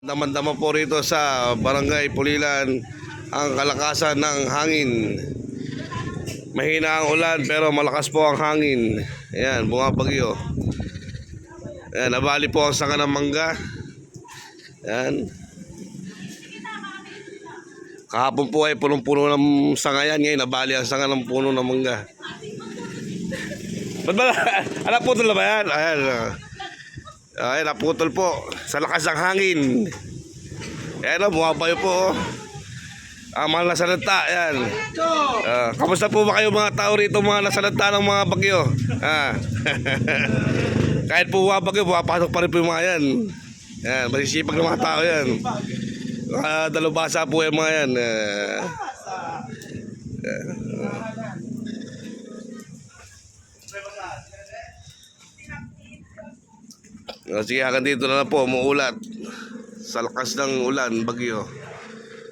Daman-daman po rito sa Barangay Pulilan ang kalakasan ng hangin. Mahina ang ulan pero malakas po ang hangin. Ayan, bumabagyo. Ayan, nabali po ang sanga ng mangga. Ayan. Kahapon po ay punong-puno ng sanga yan. Ngayon, nabali ang sanga ng puno ng mangga. Ba't ba? Naputol na ba yan? Ayan. Ay, naputol po sa lakas ng hangin. Ayan o, bumabayo po. Ang mga nasalanta, yan. Kamusta po ba kayo mga tao rito, mga nasalanta ng mga bagyo? Kahit po bagyo, pumapasok pa rin po yung mga yan. Yan, masisipag ng mga tao yan. Dalubhasa po yung mga yan. Sige, hanggang dito na lang po, umuulat sa lakas ng ulan, bagyo.